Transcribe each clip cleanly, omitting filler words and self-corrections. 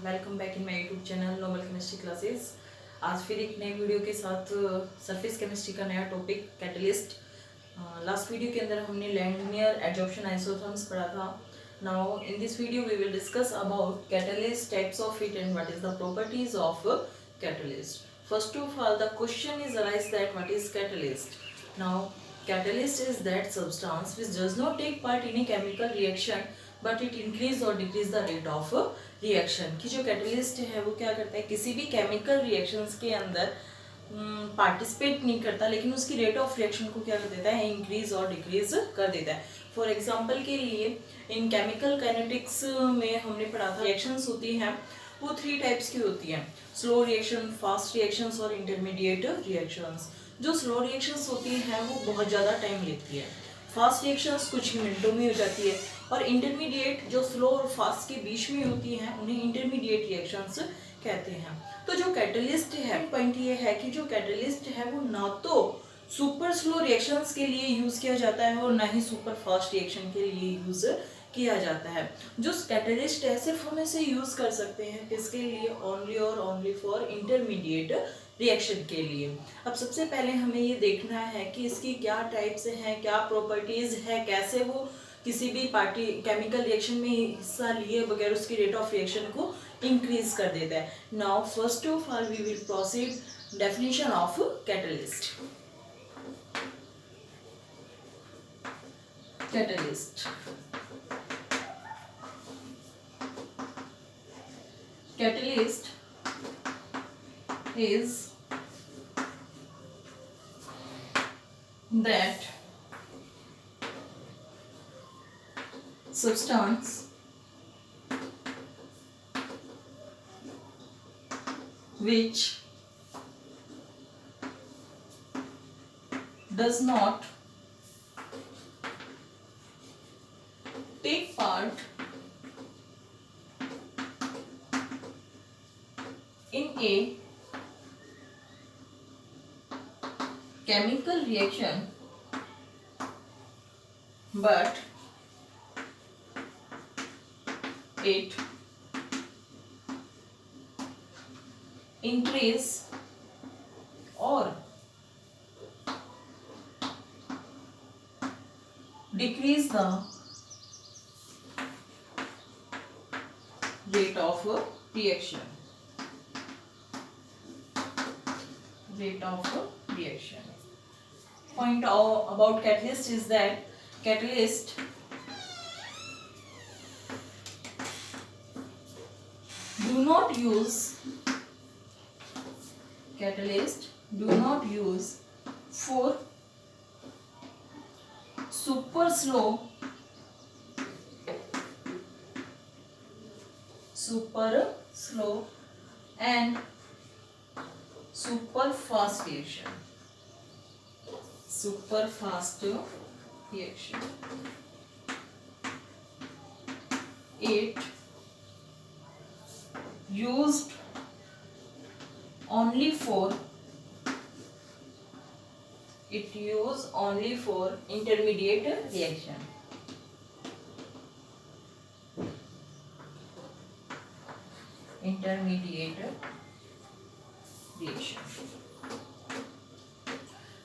Welcome back in my YouTube channel normal chemistry classes. आज फिर एक नए वीडियो के साथ सरफेस केमिस्ट्री का नया टॉपिक कैटलिस्ट। लास्ट वीडियो के अंदर हमने लीनियर एडजॉर्प्शन आइसोथर्म्स पढ़ा था। Now in this video we will discuss about catalyst, types of it and what is the properties of catalyst. First of all, the question is arise that what is catalyst? Now, catalyst is that substance which does not take part in a chemical reaction but it increase or decrease the rate of reaction. कि जो catalyst है वो क्या करता है, किसी भी chemical reactions के अंदर पार्टिसिपेट नहीं करता लेकिन उसकी रेट ऑफ रिएक्शन को क्या कर देता है, इंक्रीज और डिक्रीज कर देता है. फॉर एग्जांपल के लिए इन केमिकल काइनेटिक्स में हमने पढ़ा था रिएक्शंस होती हैं वो 3 टाइप्स की होती हैं, स्लो रिएक्शन, फास्ट रिएक्शंस और इंटरमीडिएट रिएक्शंस. जो स्लो रिएक्शंस होती हैं वो बहुत ज़्यादा टाइम लेती है, फास्ट रिएक्शंस कुछ ही मिनटों में हो जाती है और इंटरमीडिएट जो स्लो और फास्ट के बीच में होती हैं उन्हें इंटरमीडिएट रिएक्शंस कहते हैं. तो जो कैटलिस्ट है, पॉइंट ये है कि जो कैटलिस्ट है वो ना तो सुपर स्लो रिएक्शंस के लिए यूज़ किया जाता है और ना ही सुपर फास्ट रिएक्शन के लिए यूज़ किया जाता है. जो कैटलिस्ट है सिर्फ हम इसे यूज़ कर सकते हैं किसके लिए, ओनली और ओनली फॉर इंटरमीडिएट रिएक्शन के लिए. अब सबसे पहले हमें ये देखना है कि इसकी क्या टाइप्स हैं, क्या प्रॉपर्टीज़ है, कैसे वो किसी भी पार्टी केमिकल रिएक्शन में हिस्सा लिए बगैर उसकी रेट ऑफ रिएक्शन को इंक्रीज कर देता है. Now first of all we will proceed definition of catalyst. Catalyst Catalyst is that substance which does not take part in a chemical reaction but it increase or decrease the rate of reaction. Point about catalyst is that catalyst do not use for super slow and super fast reaction. It used only for intermediate reaction.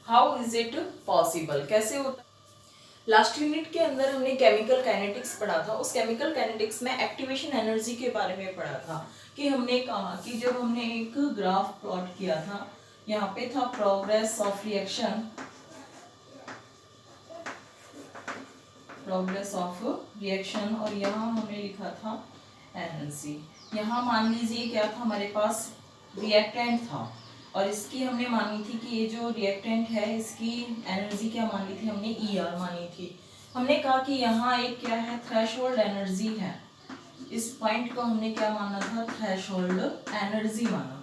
How is it possible, कैसे होता है. Last unit के अंदर हमने chemical kinetics पढ़ा था. उस chemical kinetics में एक्टिवेशन एनर्जी के बारे में पढ़ा था कि हमने कहा कि जब हमने एक ग्राफ प्लॉट किया था, यहाँ पे था प्रोग्रेस ऑफ रिएक्शन और यहाँ हमने लिखा था एनर्जी. यहाँ मान लीजिए क्या था, हमारे पास रिएक्टेंट था और इसकी हमने मानी थी कि ये जो रिएक्टेंट है इसकी एनर्जी क्या मान ली थी, हमने ER मानी थी. हमने कहा कि यहाँ एक क्या है, थ्रेशोल्ड एनर्जी है. इस पॉइंट को हमने क्या माना था, थ्रेशोल्ड एनर्जी माना.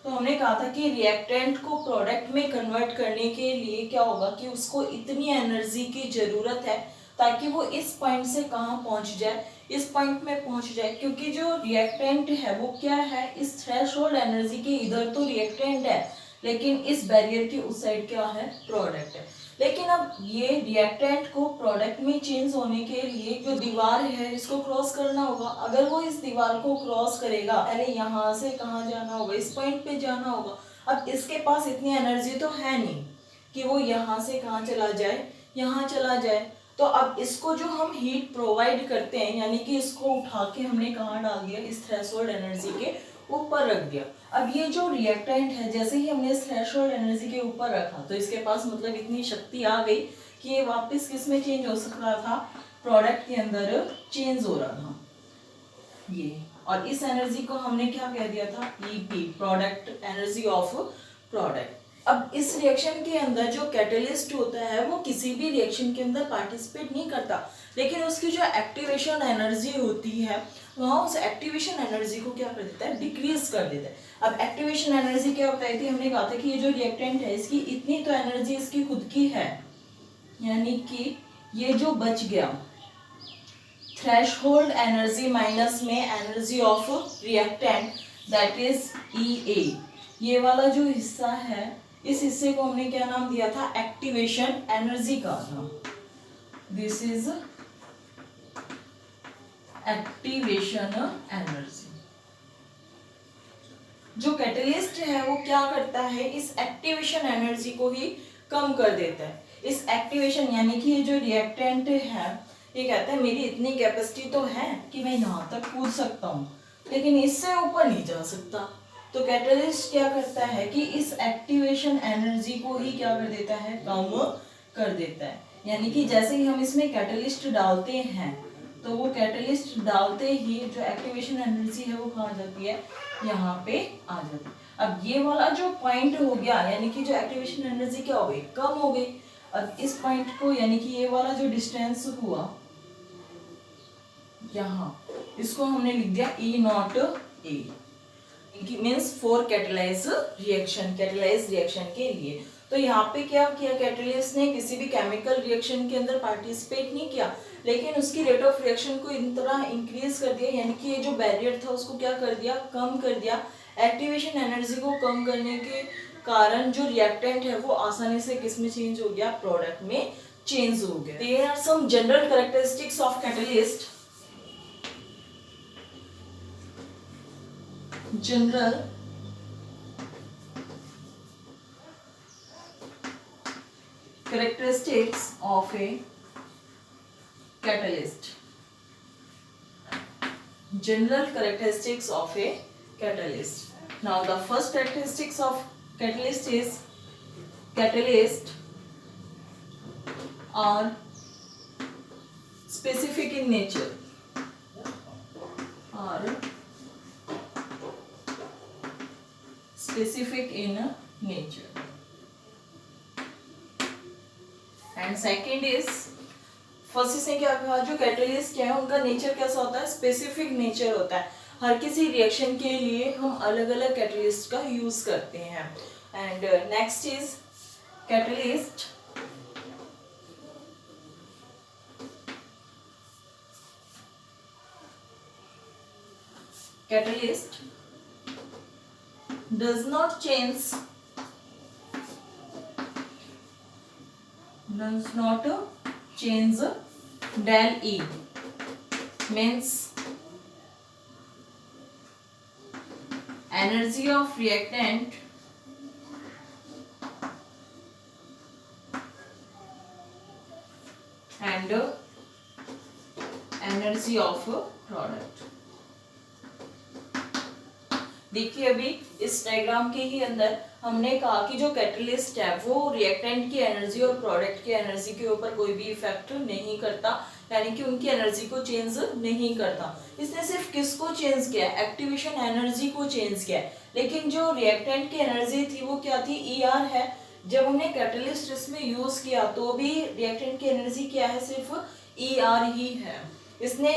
तो हमने कहा था कि रिएक्टेंट को प्रोडक्ट में कन्वर्ट करने के लिए क्या होगा कि उसको इतनी एनर्जी की जरूरत है ताकि वो इस पॉइंट से कहाँ पहुंच जाए, इस पॉइंट में पहुंच जाए. क्योंकि जो रिएक्टेंट है वो क्या है, इस थ्रेशोल्ड एनर्जी के इधर तो रिएक्टेंट है लेकिन इस बैरियर के उस साइड क्या है, प्रोडक्ट है. लेकिन अब ये रिएक्टेंट को प्रोडक्ट में चेंज होने के लिए जो दीवार है इसको क्रॉस करना होगा। अगर वो इस दीवार को क्रॉस करेगा, अरे यहाँ से कहाँ जाना होगा, इस पॉइंट पे जाना होगा। अब इसके पास इतनी एनर्जी तो है नहीं कि वो यहाँ से कहाँ चला जाए, यहाँ चला जाए। तो अब इसको जो हम हीट प्रोवाइड करते हैं, यानी कि इसको उठा के हमने कहाँ डाल दिया, इस थ्रेशोल्ड एनर्जी के ऊपर रख दिया। अब ये जो रिएक्टेंट है, जैसे ही हमने इस थ्रेशोल्ड एनर्जी के ऊपर रखा तो इसके पास मतलब इतनी शक्ति आ गई कि ये वापस किस में चेंज हो सक रहा था, प्रोडक्ट के अंदर चेंज हो रहा था ये। और इस एनर्जी को हमने क्या कह दिया था, EP, product energy of product. अब इस रिएक्शन के अंदर जो कैटलिस्ट होता है वो किसी भी रिएक्शन के अंदर पार्टिसिपेट नहीं करता, लेकिन उसकी जो एक्टिवेशन एनर्जी होती है वहाँ उस एक्टिवेशन एनर्जी को क्या कर देता है, डिक्रीज कर देता है। अब एक्टिवेशन एनर्जी क्या बताई थी, हमने कहा था कि ये जो रिएक्टेंट है इसकी इतनी तो एनर्जी इसकी खुद की है, यानी कि ये जो बच गया थ्रेशोल्ड एनर्जी माइनस में energy of reactant that is EA, ये वाला जो हिस्सा है इस हिस्से को हमने क्या नाम दिया था, एक्टिवेशन एनर्जी का नाम। This is activation energy. जो कैटलिस्ट है वो क्या करता है, इस एक्टिवेशन एनर्जी को ही कम कर देता है। इस एक्टिवेशन यानी कि ये जो रिएक्टेंट है ये कहता है मेरी इतनी कैपेसिटी तो है कि मैं यहाँ तक कूद सकता हूँ, लेकिन इससे ऊपर नहीं जा सकता। तो कैटलिस्ट क्या करता है कि इस एक्टिवेशन एनर्जी को ही क्या कर देता है, कम कर देता है। यानी कि जैसे ही हम इसमें कैटलिस्ट डालते हैं तो वो कैटलिस्ट डालते ही जो एक्टिवेशन एनर्जी है वो कहाँ जाती है, यहाँ पे आ जाती है। अब ये वाला जो पॉइंट हो गया, यानी कि जो एक्टिवेशन एनर्जी क्या हो गई, कम हो गई। अब इस पॉइंट को यानी कि ये वाला जो डिस्टेंस हुआ यहाँ, इसको हमने लिख दिया E0A, means for catalyse reaction, catalyse reaction के लिए। तो यहाँ पे क्या किया, कैटलिस्ट ने किसी भी केमिकल रिएक्शन के अंदर पार्टिसिपेट नहीं किया, लेकिन उसकी रेट ऑफ रिएक्शन को इन तरह इंक्रीज कर दिया, यानी कि ये जो बैरियर था उसको क्या कर दिया, कम कर दिया। एक्टिवेशन एनर्जी को कम करने के कारण जो रिएक्टेंट है वो आसानी से किस में चेंज हो गया, प्रोडक्ट में चेंज हो गया। There are some general characteristics of catalyst. General characteristics of a catalyst. General characteristics of a catalyst. Now the first characteristics of catalyst is catalyst are specific in nature, are specific in nature. And second is, first इसने क्या कहा, जो catalyst है उनका nature कैसा होता है, specific nature होता है। हर किसी रिएक्शन के लिए हम अलग अलग कैटलिस्ट का यूज करते हैं। And next is catalyst catalyst does not change del E, means energy of reactant and energy of product। देखिए अभी इस डायग्राम के ही अंदर हमने कहा कि जो कैटलिस्ट है वो रिएक्टेंट की एनर्जी और प्रोडक्ट की एनर्जी के ऊपर कोई भी इफेक्ट नहीं करता, यानी कि उनकी एनर्जी को चेंज नहीं करता। इसने सिर्फ किसको चेंज किया, एक्टिवेशन एनर्जी को चेंज किया। लेकिन जो रिएक्टेंट की एनर्जी थी वो क्या थी, ER है। जब हमने कैटलिस्ट इसमें यूज किया तो भी रिएक्टेंट की एनर्जी क्या है, सिर्फ ER ही है। इसने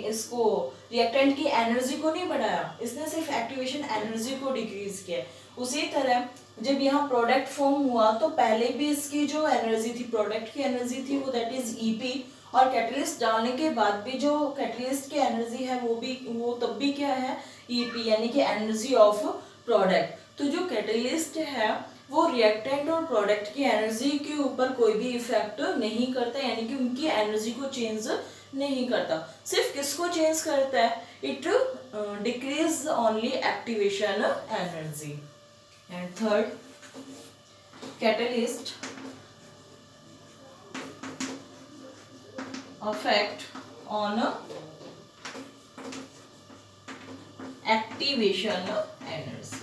इसको रिएक्टेंट की एनर्जी को नहीं बढ़ाया, इसने सिर्फ एक्टिवेशन एनर्जी को डिक्रीज किया। उसी तरह जब यहाँ प्रोडक्ट फॉर्म हुआ तो पहले भी इसकी जो एनर्जी थी, प्रोडक्ट की एनर्जी थी, वो दैट इज EP, और कैटलिस्ट डालने के बाद भी जो कैटलिस्ट की एनर्जी है वो तब भी क्या है, EP, यानी कि एनर्जी ऑफ प्रोडक्ट। तो जो कैटलिस्ट है वो रिएक्टेंट और प्रोडक्ट की एनर्जी के ऊपर कोई भी इफेक्ट नहीं करता, यानी कि उनकी एनर्जी को चेंज नहीं करता। सिर्फ किसको चेंज करता है? It decrease only activation energy. And third, catalyst effect on activation energy।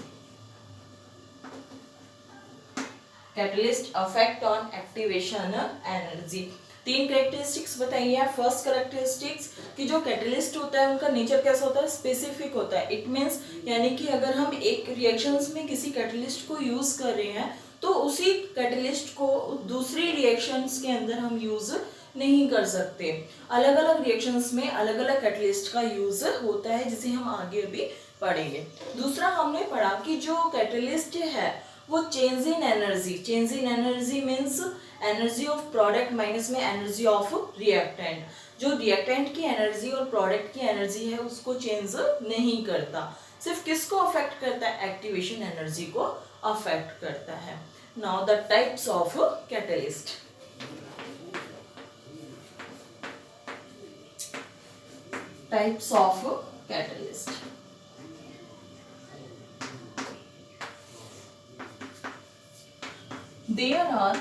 Catalyst affect on activation energy. तीन कैरेक्टरिस्टिक्स बताइए आप। फर्स्ट कैरेक्टरिस्टिक्स कि जो कैटलिस्ट होता है उनका नेचर कैसा होता है? स्पेसिफिक होता है। इट मीन्स यानी कि अगर हम एक रिएक्शंस में किसी कैटलिस्ट को यूज कर रहे हैं तो उसी कैटलिस्ट को दूसरी रिएक्शंस के अंदर हम यूज नहीं कर सकते। अलग अलग रिएक्शंस में अलग अलग कैटलिस्ट का यूज होता है, जिसे हम आगे अभी पढ़ेंगे। दूसरा हमने पढ़ा कि जो कैटलिस्ट है वो change in energy, change in energy means energy of product minus में एनर्जी ऑफ रिएक्टेंट। जो रिएक्टेंट की एनर्जी और प्रोडक्ट की एनर्जी है उसको चेंज नहीं करता। सिर्फ किसको अफेक्ट करता है? एक्टिवेशन एनर्जी को अफेक्ट करता है। Now the types of catalyst. Types of catalyst. There are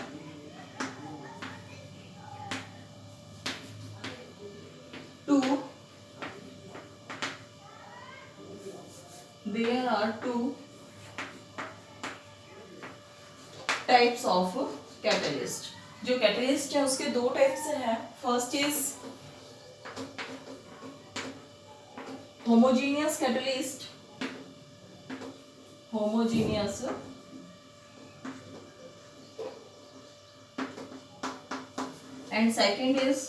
two types of catalyst। जो कैटलिस्ट है उसके दो टाइप्स हैं। First is homogeneous catalyst, homogeneous and second is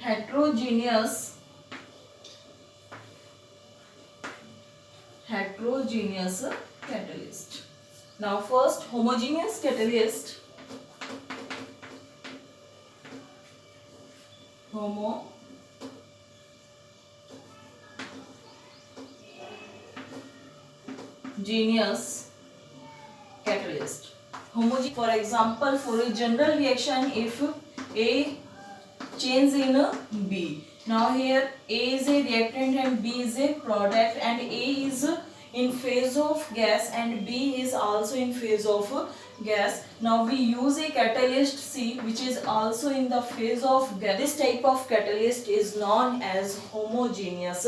heterogeneous catalyst। Now first homogeneous catalyst, homogeneous catalyst। For example, for a general reaction, if A change in B, now here A is a reactant and B is a product, and A is in phase of gas and B is also in phase of gas. Now we use a catalyst C which is also in the phase of gas. This type of catalyst is known as homogeneous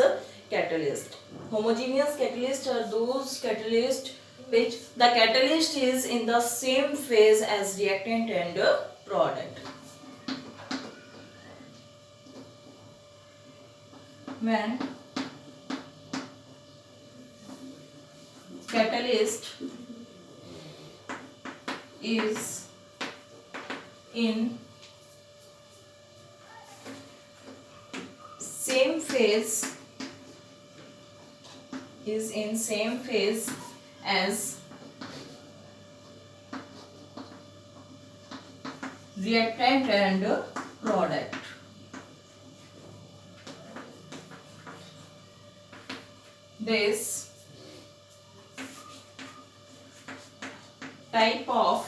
catalyst। Homogeneous catalyst are those catalysts which the catalyst is in the same phase as reactant and product। When catalyst is in same phase as reactant and product, this type of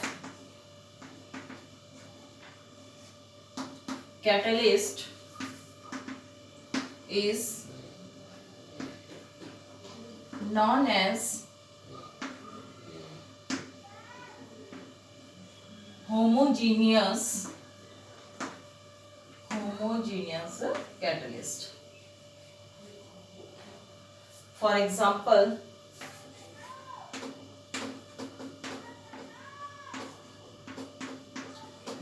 catalyst is known as homogeneous catalyst। For example,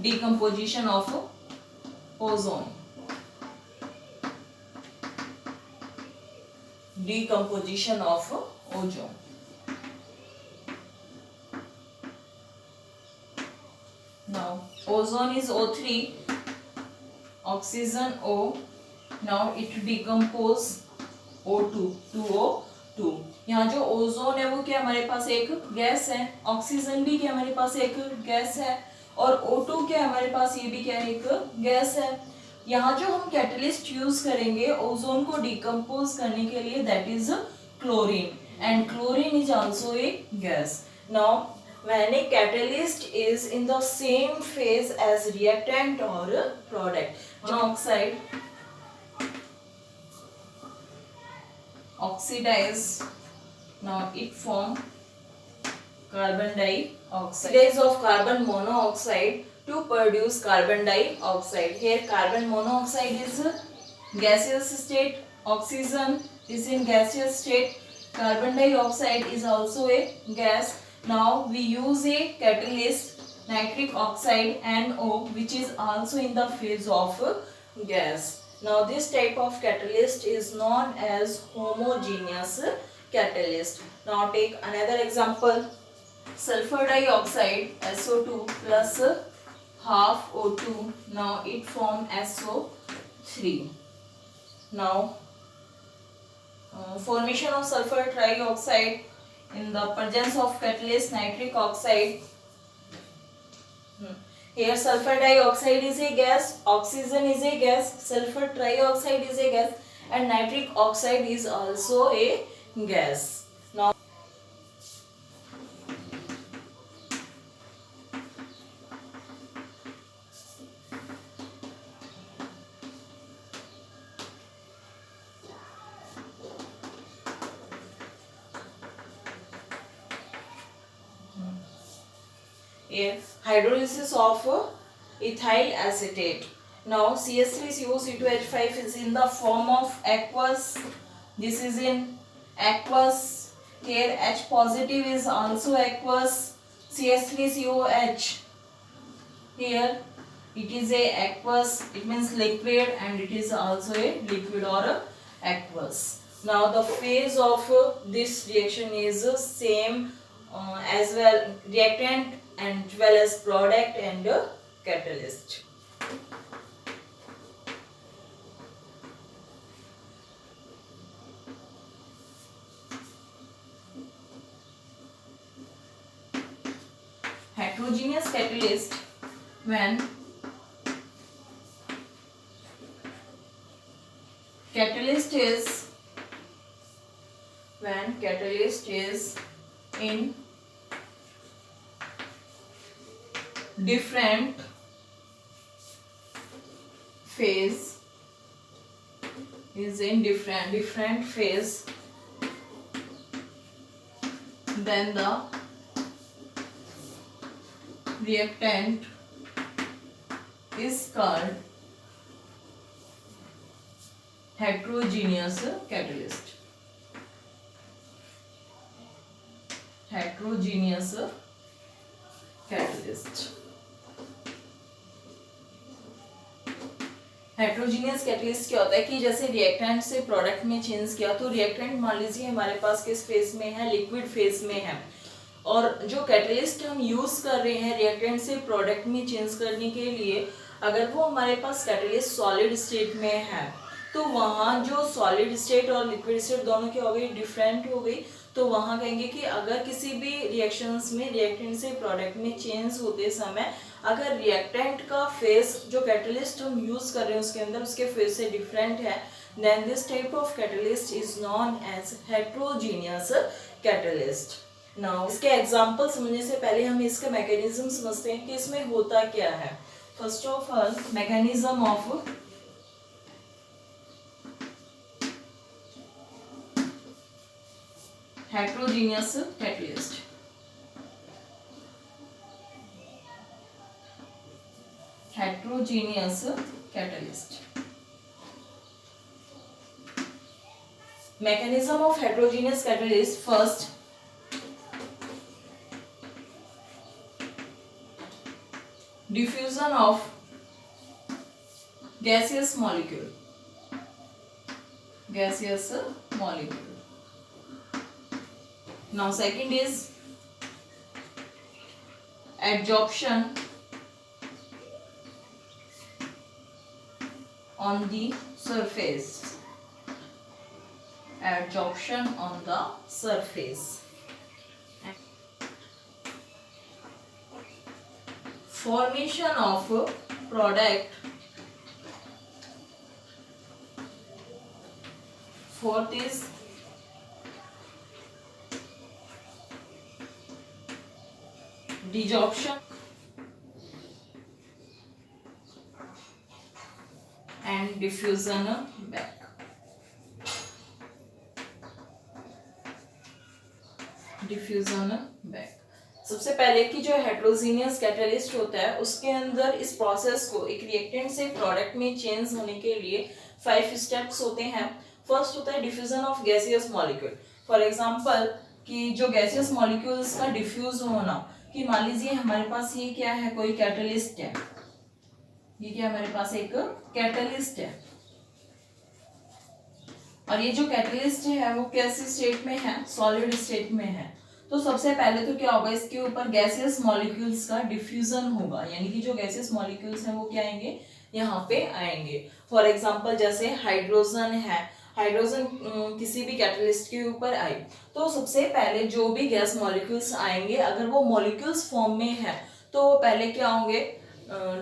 decomposition of ozone, decomposition of ozone। Now ozone is O3, oxygen O, now it decompose O2 2O2। यहाँ जो ozone है वो क्या हमारे पास एक gas है, oxygen भी क्या हमारे पास एक गैस है, और O2 क्या हमारे पास ये भी क्या एक गैस है। यहाँ जो हम कैटलिस्ट यूज करेंगे ओजोन को डिकम्पोज करने के लिए that is chlorine. and chlorine is also a gas. Now, when a catalyst is in the same phase as reactant or a product, monoxide oxidize. Now it form carbon dioxide. Oxidize of carbon monoxide to produce carbon dioxide. Here carbon monoxide is gaseous state, oxygen is in gaseous state, carbon dioxide is also a gas. Now we use a catalyst, nitric oxide NO, which is also in the phase of gas. Now this type of catalyst is known as homogeneous catalyst. Now take another example, sulfur dioxide SO2 plus half O2. Now it form SO3. Now formation of sulfur trioxide in the presence of catalyst nitric oxide. Here sulfur dioxide is a gas, oxygen is a gas, sulfur trioxide is a gas, and nitric oxide is also a gas. Now here hydrolysis of ethyl acetate. Now CH3COC2H5 is in the form of aqueous. This is in aqueous. Here H positive is also aqueous. CH3COH. Here it is a aqueous. It means liquid, and it is also a liquid or a aqueous. Now the phase of this reaction is same as well, reactant and well as product and catalyst. Heterogeneous catalyst, when catalyst is in different phase, then the reactant is called heterogeneous catalyst. Heterogeneous catalyst. Heterogeneous catalyst क्या होता है कि जैसे reactant से product में change किया, तो reactant मान लीजिए हमारे पास किस फेज में है, लिक्विड फेज में है, और जो कैटलिस्ट हम यूज कर रहे हैं रिएक्टेंट से प्रोडक्ट में चेंज करने के लिए, अगर वो हमारे पास कैटलिस्ट सॉलिड स्टेट में है, तो वहाँ जो सॉलिड स्टेट और लिक्विड स्टेट दोनों की हो गई, डिफरेंट हो गई, तो वहाँ कहेंगे कि अगर किसी भी रिएक्शंस में रिएक्टेंट से प्रोडक्ट में चेंज होते समय अगर रिएक्टेंट का फेस जो कैटलिस्ट हम यूज कर रहे हैं उसके अंदर उसके फेस से डिफरेंट है, then this type of catalyst is known as heterogeneous catalyst. Now इसके एग्जांपल समझने से पहले हम इसका मैकेनिज्म समझते हैं कि इसमें होता क्या है. First of all mechanism of heterogeneous catalyst. Heterogeneous catalyst. Mechanism of heterogeneous catalyst. First, diffusion of gaseous molecule. Gaseous molecule. Now second is adsorption on the surface. Adsorption on the surface. Formation of product. Fourth is desorption and diffusion back. Diffusion back. सबसे पहले की जो heterogeneous catalyst होता है उसके अंदर इस process को एक रिएक्टेंट से प्रोडक्ट में चेंज होने के लिए 5 स्टेप्स होते हैं। फर्स्ट होता है diffusion of gaseous molecule. For example कि जो गैसियस मॉलिक्यूल्स का डिफ्यूज होना, कि मान लीजिए हमारे पास ये क्या है, कोई कैटलिस्ट है, ये क्या हमारे पास एक कैटलिस्ट है, और ये जो कैटलिस्ट है वो कैसे स्टेट में है, सॉलिड स्टेट में है। तो सबसे पहले तो क्या होगा, इसके ऊपर गैसियस मॉलिक्यूल्स का डिफ्यूजन होगा, यानी कि जो गैसियस मॉलिक्यूल्स हैं वो क्या आएंगे, यहाँ पे आएंगे। फॉर एग्जांपल जैसे हाइड्रोजन है, हाइड्रोजन किसी भी कैटलिस्ट के ऊपर आई तो सबसे पहले जो भी गैस मॉलिक्यूल्स आएंगे, अगर वो मॉलिक्यूल्स फॉर्म में है तो वो पहले क्या होंगे,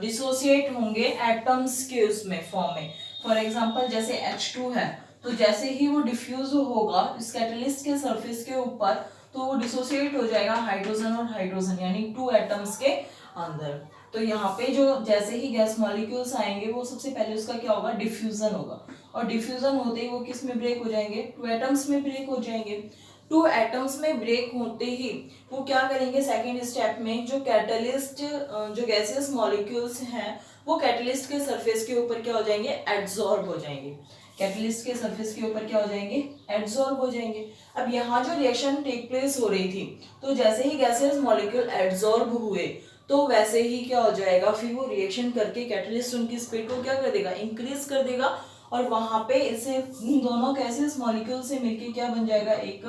डिसोसिएट होंगे एटम्स के उसमें फॉर्म में। फॉर एग्जांपल जैसे H2 है, तो जैसे ही वो डिफ्यूज होगा इस कैटलिस्ट के सरफेस के ऊपर तो वो डिसोसिएट हो जाएगा हाइड्रोजन और हाइड्रोजन, यानी 2 एटम्स के अंदर। तो यहाँ पे जो जैसे ही गैस मॉलिक्यूल्स आएंगे वो सबसे पहले उसका क्या होगा, डिफ्यूजन होगा, और डिफ्यूजन होते ही वो किस में ब्रेक हो जाएंगे, 2 एटम्स में ब्रेक हो जाएंगे। 2 एटम्स में ब्रेक होते ही वो क्या करेंगे, सेकेंड स्टेप में जो कैटलिस्ट जो गैसियस मॉलिक्यूल्स हैं वो कैटलिस्ट के सरफेस के ऊपर क्या हो जाएंगे, एड्सॉर्ब हो जाएंगे, कैटलिस्ट के सरफेस के ऊपर क्या हो जाएंगे, एड्सॉर्ब हो जाएंगे। अब यहाँ जो रिएक्शन टेक प्लेस हो रही थी, तो जैसे ही गैसियस मॉलिक्यूल एड्सॉर्ब हुए तो वैसे ही क्या हो जाएगा, फिर वो रिएक्शन करके कैटलिस्ट उनकी स्पीड को क्या कर देगा, इंक्रीज कर देगा, और वहां पे इसे दोनों गैसियस मॉलिक्यूल से मिलके क्या बन जाएगा, एक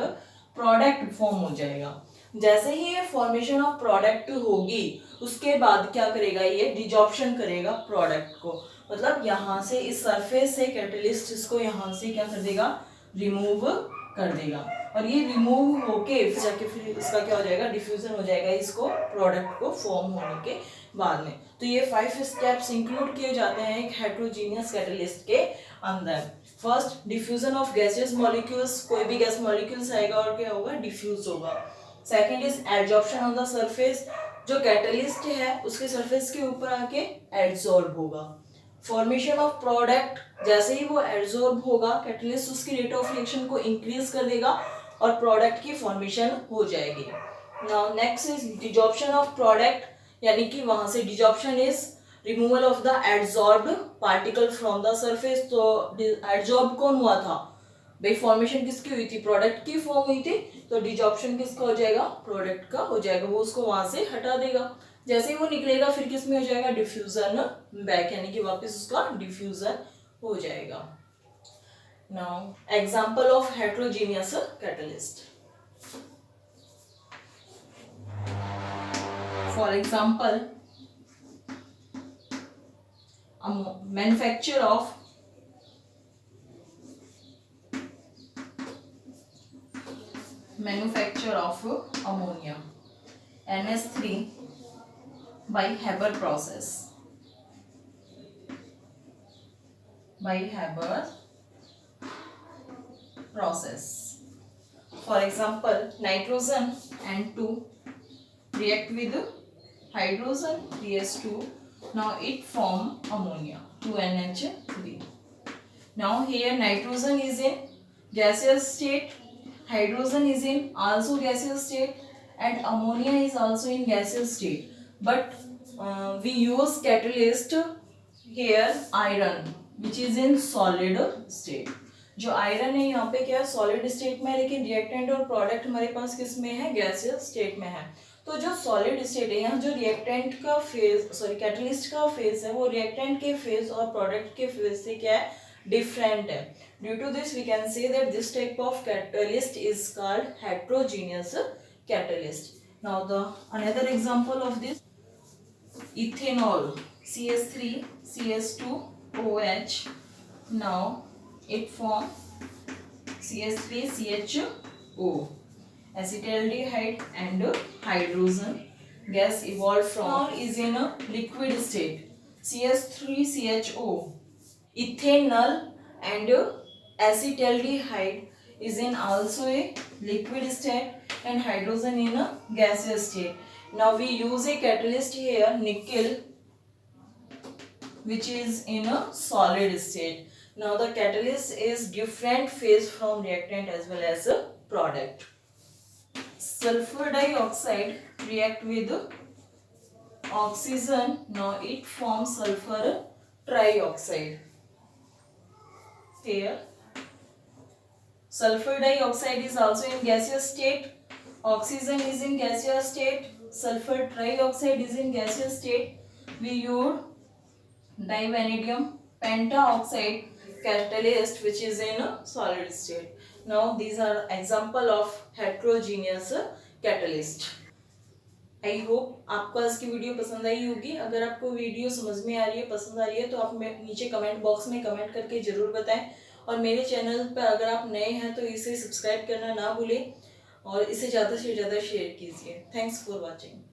प्रोडक्ट फॉर्म हो जाएगा। जैसे ही ये फॉर्मेशन ऑफ प्रोडक्ट होगी उसके बाद क्या करेगा, ये डिजॉर्प्शन करेगा प्रोडक्ट को, मतलब यहाँ से इस सरफेस से कैटलिस्ट इसको यहाँ से क्या कर देगा, रिमूव कर देगा, और ये रिमूव होके फिर जाके फिर इसका क्या हो जाएगा, डिफ्यूजन हो जाएगा इसको प्रोडक्ट को फॉर्म होने के बाद में। तो ये 5 स्टेप्स इंक्लूड किए जाते हैं एक हेट्रोजीनियस कैटलिस्ट के अंदर। First diffusion of gaseous molecules, कोई भी गैस मॉलिक्यूल्स आएगा और क्या होगा, डिफ्यूज होगा। Second is adsorption on the surface, जो कैटलिस्ट है उसके सरफेस के ऊपर आके एड्सॉर्ब होगा। फॉर्मेशन ऑफ प्रोडक्ट, जैसे ही वो एड्सॉर्ब होगा कैटलिस्ट उसकी रेट ऑफ रिएक्शन को इंक्रीज कर देगा और प्रोडक्ट की फॉर्मेशन हो जाएगी। Now next is desorption of product, यानी कि वहां से desorption is removal of the adsorbed particle from the surface. तो एड्सॉर्ब कौन हुआ था भाई, फॉर्मेशन किसकी हुई थी, प्रोडक्ट की फॉर्म हुई थी, तो डिजॉर्प्शन किसका हो जाएगा, प्रोडक्ट का हो जाएगा, वो उसको वहां से हटा देगा। जैसे ही वो निकलेगा फिर किस में हो जाएगा, डिफ्यूजन बैक, यानी कि वापस उसका डिफ्यूजन हो जाएगा। Now example of heterogeneous catalyst, for example manufacture of ammonia NH3 by Haber process, For example, nitrogen N2 react with hydrogen 3s2. Now it form ammonia 2NH3. Now here nitrogen is in gaseous state, hydrogen is in also gaseous state, and ammonia is also in gaseous state. But we use catalyst here iron which is in solid state. जो iron है यहाँ पे क्या है, solid state में है, लेकिन reactant और प्रोडक्ट हमारे पास किस में है, गैसियस स्टेट में है। तो जो सॉलिड स्टेट है, यहाँ जो रिएक्टेंट का फेज, सॉरी कैटलिस्ट का फेज है, वो रिएक्टेंट के फेज और प्रोडक्ट के फेज से क्या है, डिफरेंट है। Due to this we can say that this type of catalyst is called heterogeneous catalyst. Now the another example of this, ethanol CH3 CH2 OH. Now it form CH3 CHO, acetaldehyde and hydrogen gas evolved from is in a liquid state, CH3 CHO, ethanol and acetaldehyde is in also a liquid state and hydrogen in a gaseous state. Now we use a catalyst here, nickel, which is in a solid state. Now the catalyst is different phase from reactant as well as a product. Sulfur dioxide react with oxygen. Now it forms sulfur trioxide. Here sulfur dioxide is also in gaseous state, oxygen is in gaseous state, sulfur trioxide is in gaseous state. We use divanadium pentaoxide catalyst which is in a solid state. Now these are example of heterogeneous catalyst. I hope आपको आज की video पसंद आई होगी। अगर आपको video समझ में आ रही है, पसंद आ रही है, तो आप नीचे कमेंट बॉक्स में कमेंट करके जरूर बताएं। और मेरे चैनल पर अगर आप नए हैं तो इसे सब्सक्राइब करना ना भूलें और इसे ज़्यादा से ज़्यादा शेयर कीजिए। Thanks for watching.